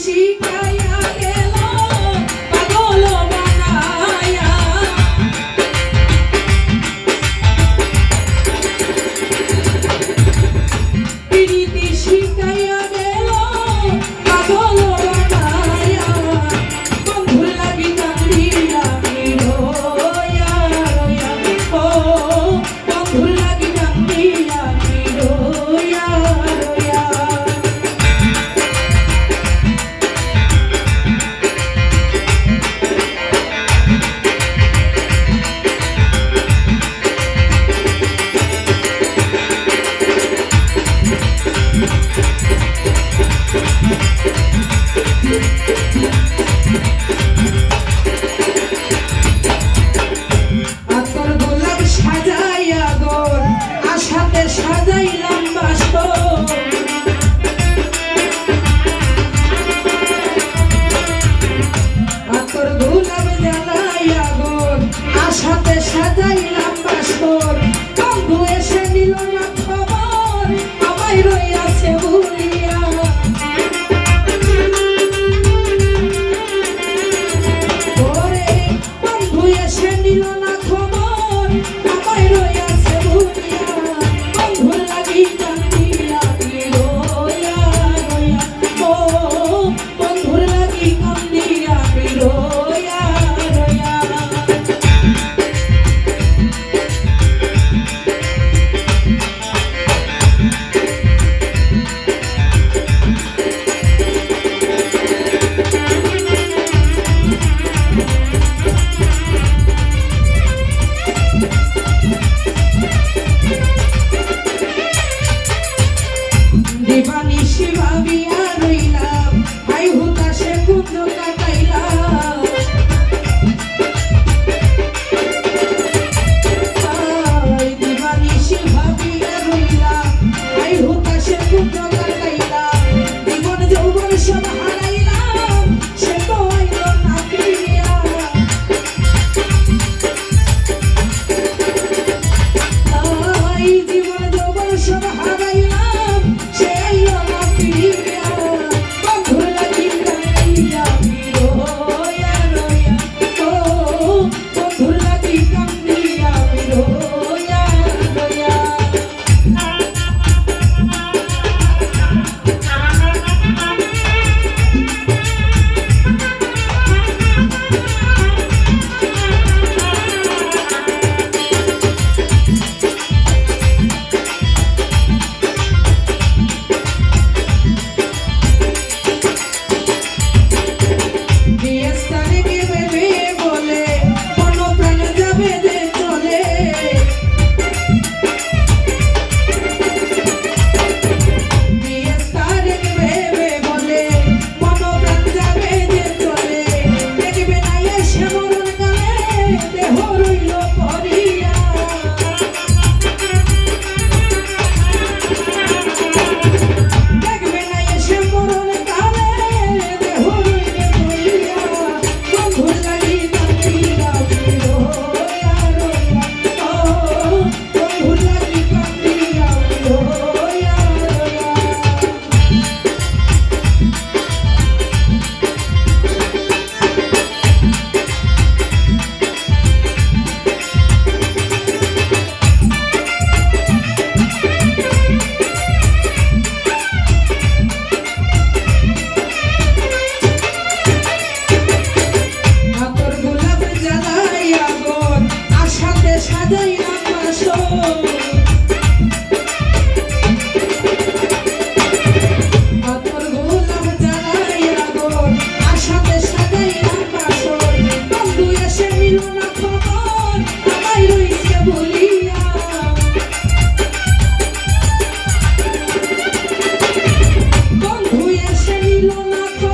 শিখাইয়া গেল পাগল বানায়া প্রীতি শিখাইয়া গেল পাগল বানায়া বন্ধুর লাগি কান্দিয়া রোয়া রোয়া ও বন্ধুর লাগি কান্দিয়া রোয়া রোয়া আতর গোলাপ সাজাইয়া গোর আশাতে সাজাইলাম বাসর আতর গোলাপ জ্বালাইয়া গোর আশাতে সাজাইলাম বাসর বন্ধু এসে নিল না খবর আমায় রইয়াছে ভুলিয়া ওরে বন্ধু এসে নিল না খবর আমায় রইয়াছে ভুলিয়া বন্ধুর লাগি কান্দিয়া রোয়া রোয়া ও বন্ধুর লাগি কান্দিয়া রোয়া রোয়া দিবানিশি ভাবিয়া রইলাম হাই হুতাশে কুঞ্জ কাটাইলাম দিবানিশি ভাবিয়া রইলাম হাই হুতাশে কুঞ্জ কাটাইলাম জীবন যৌবন সব হারাইলাম সে তো আইল না ফিরিয়া জীবন যৌবন সব হারাইলাম সে আইল না ফিরিয়া বন্ধুর লাগি কান্দিয়া রোয়া রোয়া ও বন্ধুর লাগি কান্দিয়া রোয়া রোয়া বিয়েস্তারে কে ভেবে বলে মন প্রাণ যাবে যে চলে বিয়েস্তারে কে ভেবে বলে মন প্রাণ যাবে যে চলে দেখবে না এসে মরণ কালে দেহ রইল পরিয়া দেখবে না এসে মরণ কালে দেহ রইল পরিয়া বন্ধুর লাগি কান্দিয়া রোয়া রোয়া ও বন্ধুর লাগি কান্দিয়া রোয়া রোয়া আতর গোলাপ জ্বালাইয়া গোর আশাতে সাজাইলাম বাসর আতর গোলাপ জ্বালাইয়া গোর আশাতে সাজাইলাম বাসর বন্ধু এসে নিল না খবর আমায় রইছে ভুলিয়া বন্ধু এসে নিল না খবর